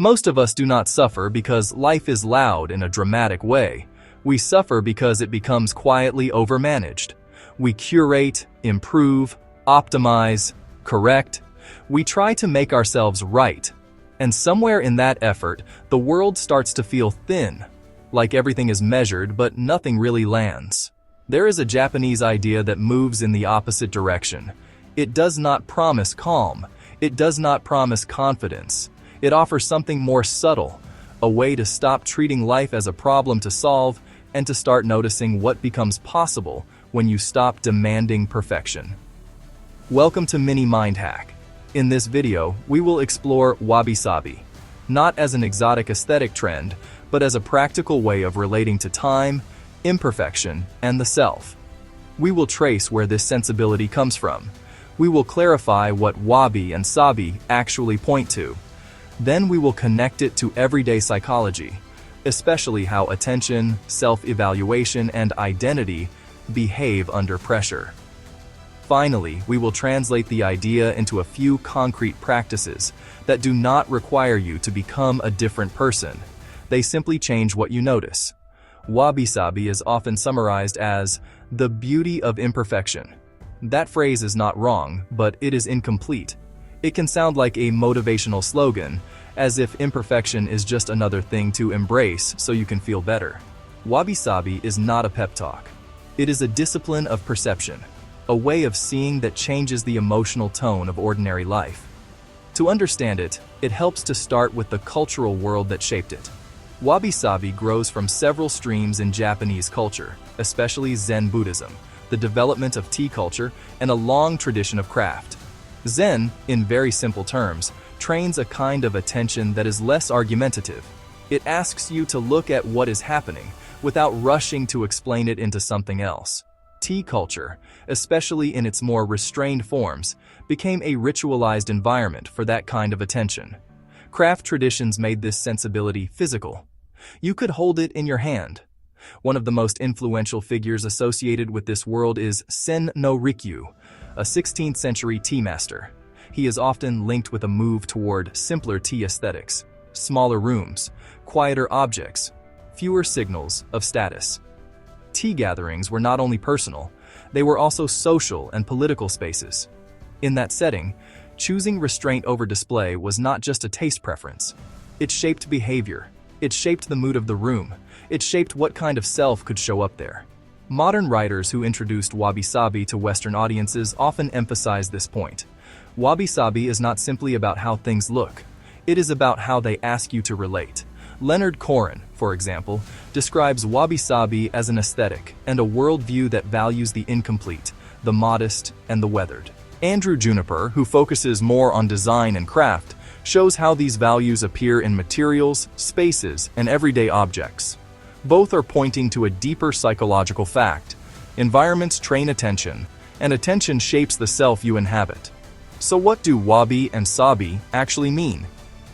Most of us do not suffer because life is loud in a dramatic way. We suffer because it becomes quietly overmanaged. We curate, improve, optimize, correct. We try to make ourselves right. And somewhere in that effort, the world starts to feel thin, like everything is measured but nothing really lands. There is a Japanese idea that moves in the opposite direction. It does not promise calm. It does not promise confidence. It offers something more subtle, a way to stop treating life as a problem to solve and to start noticing what becomes possible when you stop demanding perfection. Welcome to Mini Mind Hack. In this video, we will explore Wabi-Sabi, not as an exotic aesthetic trend, but as a practical way of relating to time, imperfection, and the self. We will trace where this sensibility comes from. We will clarify what Wabi and Sabi actually point to. Then we will connect it to everyday psychology, especially how attention, self-evaluation, and identity behave under pressure. Finally, we will translate the idea into a few concrete practices that do not require you to become a different person. They simply change what you notice. Wabi-Sabi is often summarized as the beauty of imperfection. That phrase is not wrong, but it is incomplete. It can sound like a motivational slogan, as if imperfection is just another thing to embrace so you can feel better. Wabi-Sabi is not a pep talk. It is a discipline of perception, a way of seeing that changes the emotional tone of ordinary life. To understand it, it helps to start with the cultural world that shaped it. Wabi-Sabi grows from several streams in Japanese culture, especially Zen Buddhism, the development of tea culture, and a long tradition of craft. Zen, in very simple terms, trains a kind of attention that is less argumentative. It asks you to look at what is happening without rushing to explain it into something else. Tea culture, especially in its more restrained forms, became a ritualized environment for that kind of attention. Craft traditions made this sensibility physical. You could hold it in your hand. One of the most influential figures associated with this world is Sen no Rikyu, a 16th century tea master. He is often linked with a move toward simpler tea aesthetics, smaller rooms, quieter objects, fewer signals of status. Tea gatherings were not only personal, they were also social and political spaces. In that setting, choosing restraint over display was not just a taste preference. It shaped behavior. It shaped the mood of the room. It shaped what kind of self could show up there. Modern writers who introduced Wabi-Sabi to Western audiences often emphasize this point. Wabi-Sabi is not simply about how things look. It is about how they ask you to relate. Leonard Koren, for example, describes Wabi-Sabi as an aesthetic and a worldview that values the incomplete, the modest, and the weathered. Andrew Juniper, who focuses more on design and craft, shows how these values appear in materials, spaces, and everyday objects. Both are pointing to a deeper psychological fact. Environments train attention, and attention shapes the self you inhabit. So what do Wabi and Sabi actually mean?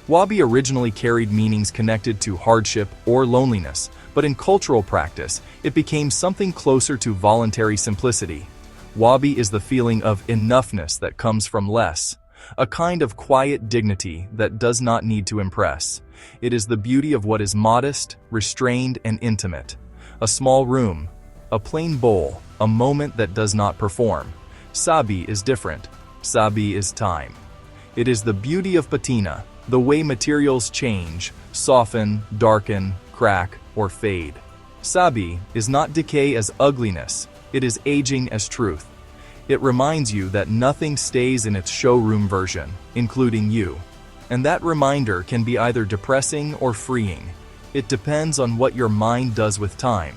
Wabi originally carried meanings connected to hardship or loneliness, but in cultural practice, it became something closer to voluntary simplicity. Wabi is the feeling of enoughness that comes from less, a kind of quiet dignity that does not need to impress. It is the beauty of what is modest, restrained, and intimate. A small room, a plain bowl, a moment that does not perform. Sabi is different. Sabi is time. It is the beauty of patina, the way materials change, soften, darken, crack, or fade. Sabi is not decay as ugliness. It is aging as truth. It reminds you that nothing stays in its showroom version, including you. And that reminder can be either depressing or freeing. It depends on what your mind does with time.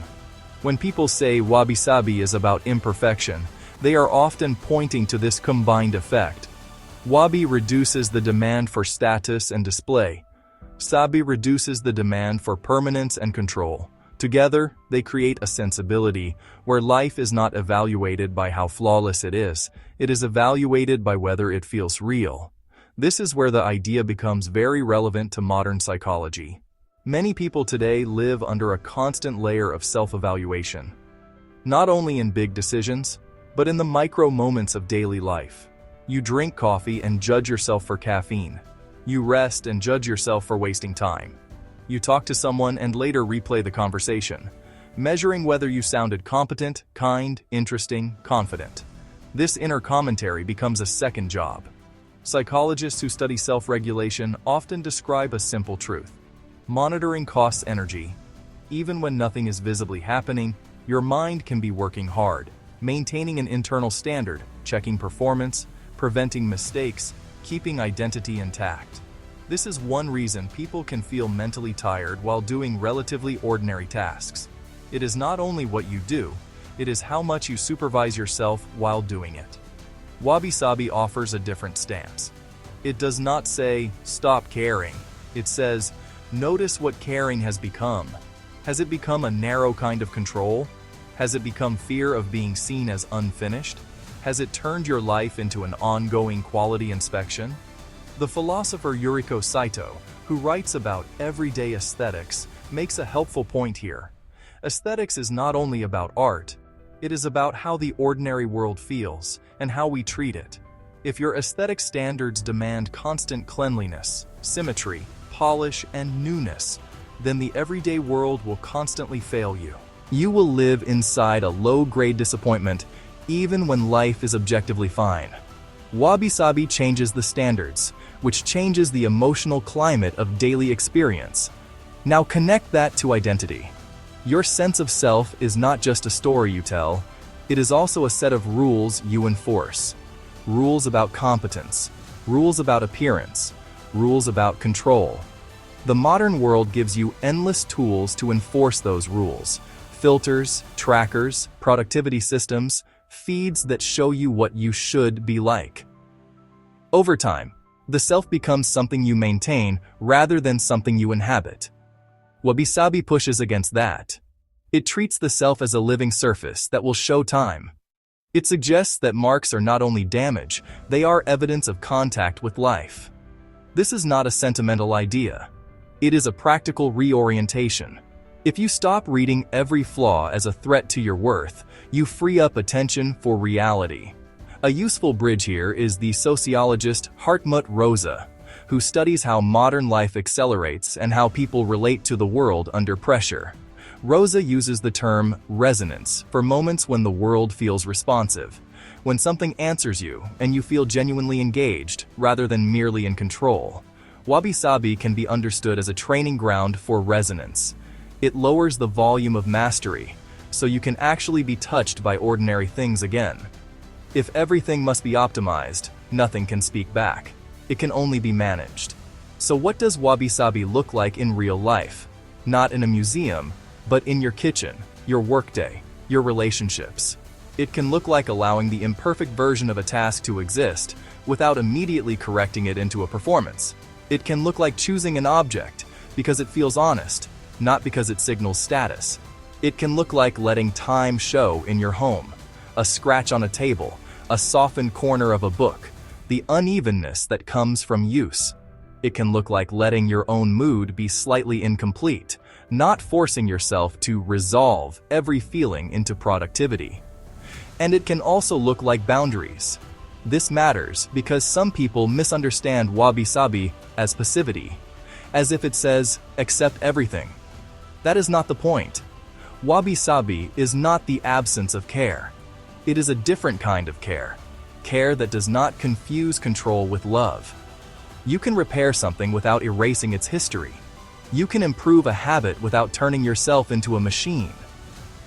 When people say Wabi-Sabi is about imperfection, they are often pointing to this combined effect. Wabi reduces the demand for status and display. Sabi reduces the demand for permanence and control. Together, they create a sensibility where life is not evaluated by how flawless it is evaluated by whether it feels real. This is where the idea becomes very relevant to modern psychology. Many people today live under a constant layer of self-evaluation, not only in big decisions, but in the micro moments of daily life. You drink coffee and judge yourself for caffeine. You rest and judge yourself for wasting time. You talk to someone and later replay the conversation, measuring whether you sounded competent, kind, interesting, confident. This inner commentary becomes a second job. Psychologists who study self-regulation often describe a simple truth. Monitoring costs energy. Even when nothing is visibly happening, your mind can be working hard, maintaining an internal standard, checking performance, preventing mistakes, keeping identity intact. This is one reason people can feel mentally tired while doing relatively ordinary tasks. It is not only what you do, it is how much you supervise yourself while doing it. Wabi-Sabi offers a different stance. It does not say, "Stop caring." It says, "Notice what caring has become. Has it become a narrow kind of control? Has it become fear of being seen as unfinished? Has it turned your life into an ongoing quality inspection?" The philosopher Yuriko Saito, who writes about everyday aesthetics, makes a helpful point here. Aesthetics is not only about art, it is about how the ordinary world feels and how we treat it. If your aesthetic standards demand constant cleanliness, symmetry, polish, and newness, then the everyday world will constantly fail you. You will live inside a low-grade disappointment even when life is objectively fine. Wabi-Sabi changes the standards, which changes the emotional climate of daily experience. Now connect that to identity. Your sense of self is not just a story you tell, it is also a set of rules you enforce. Rules about competence, rules about appearance, rules about control. The modern world gives you endless tools to enforce those rules. Filters, trackers, productivity systems, feeds that show you what you should be like. Over time, the self becomes something you maintain rather than something you inhabit. Wabi-Sabi pushes against that. It treats the self as a living surface that will show time. It suggests that marks are not only damage, they are evidence of contact with life. This is not a sentimental idea. It is a practical reorientation. If you stop reading every flaw as a threat to your worth, you free up attention for reality. A useful bridge here is the sociologist Hartmut Rosa, who studies how modern life accelerates and how people relate to the world under pressure. Rosa uses the term resonance for moments when the world feels responsive, when something answers you and you feel genuinely engaged rather than merely in control. Wabi-Sabi can be understood as a training ground for resonance. It lowers the volume of mastery, so you can actually be touched by ordinary things again. If everything must be optimized, nothing can speak back. It can only be managed. So what does Wabi-Sabi look like in real life? Not in a museum, but in your kitchen, your workday, your relationships. It can look like allowing the imperfect version of a task to exist without immediately correcting it into a performance. It can look like choosing an object because it feels honest, not because it signals status. It can look like letting time show in your home, a scratch on a table, a softened corner of a book, the unevenness that comes from use. It can look like letting your own mood be slightly incomplete, not forcing yourself to resolve every feeling into productivity. And it can also look like boundaries. This matters because some people misunderstand Wabi-Sabi as passivity, as if it says, accept everything. That is not the point. Wabi-Sabi is not the absence of care. It is a different kind of care. Care that does not confuse control with love. You can repair something without erasing its history. You can improve a habit without turning yourself into a machine.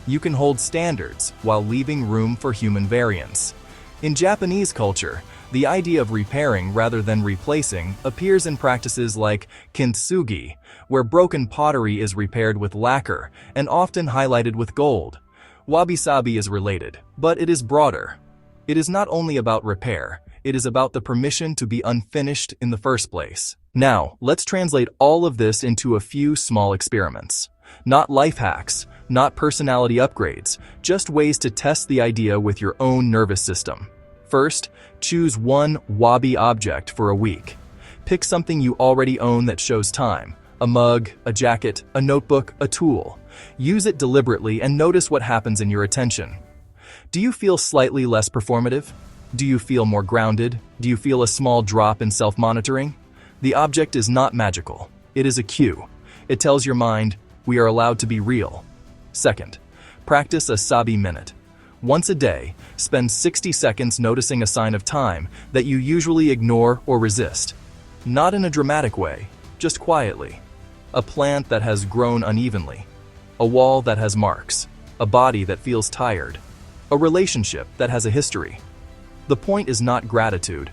You can hold standards while leaving room for human variance. In Japanese culture, the idea of repairing rather than replacing appears in practices like kintsugi, where broken pottery is repaired with lacquer and often highlighted with gold. Wabi-Sabi is related, but it is broader. It is not only about repair, it is about the permission to be unfinished in the first place. Now, let's translate all of this into a few small experiments. Not life hacks, not personality upgrades, just ways to test the idea with your own nervous system. First, choose one Wabi object for a week. Pick something you already own that shows time. A mug, a jacket, a notebook, a tool. Use it deliberately and notice what happens in your attention. Do you feel slightly less performative? Do you feel more grounded? Do you feel a small drop in self-monitoring? The object is not magical. It is a cue. It tells your mind, we are allowed to be real. Second, practice a Sabi minute. Once a day, spend 60 seconds noticing a sign of time that you usually ignore or resist. Not in a dramatic way, just quietly. A plant that has grown unevenly. A wall that has marks. A body that feels tired. A relationship that has a history. The point is not gratitude.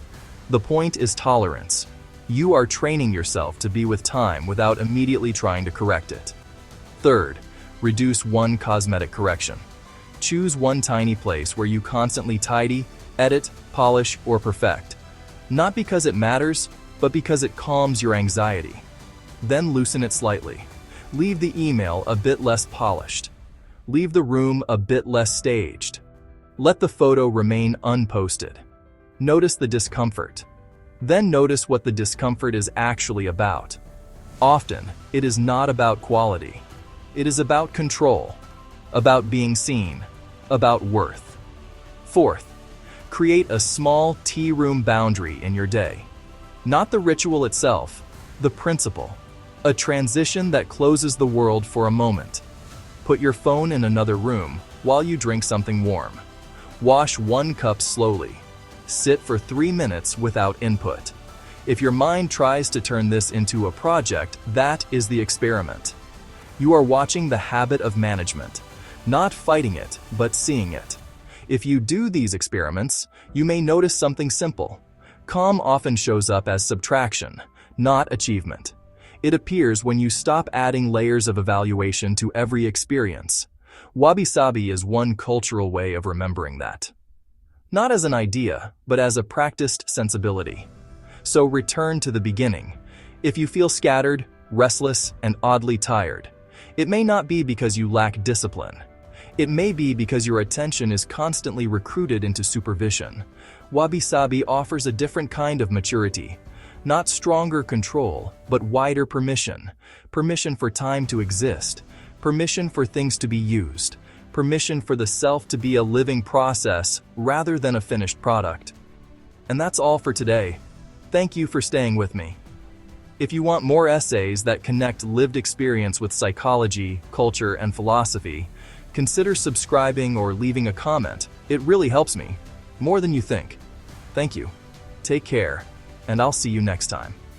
The point is tolerance. You are training yourself to be with time without immediately trying to correct it. Third, reduce one cosmetic correction. Choose one tiny place where you constantly tidy, edit, polish, or perfect. Not because it matters, but because it calms your anxiety. Then loosen it slightly. Leave the email a bit less polished. Leave the room a bit less staged. Let the photo remain unposted. Notice the discomfort. Then notice what the discomfort is actually about. Often, it is not about quality. It is about control, about being seen, about worth. Fourth, create a small tea room boundary in your day. Not the ritual itself, the principle. A transition that closes the world for a moment. Put your phone in another room while you drink something warm. Wash one cup slowly. Sit for 3 minutes without input. If your mind tries to turn this into a project, that is the experiment. You are watching the habit of management, not fighting it, but seeing it. If you do these experiments, you may notice something simple. Calm often shows up as subtraction, not achievement. It appears when you stop adding layers of evaluation to every experience. Wabi-Sabi is one cultural way of remembering that. Not as an idea, but as a practiced sensibility. So return to the beginning. If you feel scattered, restless, and oddly tired, it may not be because you lack discipline. It may be because your attention is constantly recruited into supervision. Wabi-Sabi offers a different kind of maturity. Not stronger control, but wider permission. Permission for time to exist. Permission for things to be used. Permission for the self to be a living process rather than a finished product. And that's all for today. Thank you for staying with me. If you want more essays that connect lived experience with psychology, culture, and philosophy, consider subscribing or leaving a comment. It really helps me, more than you think. Thank you. Take care, and I'll see you next time.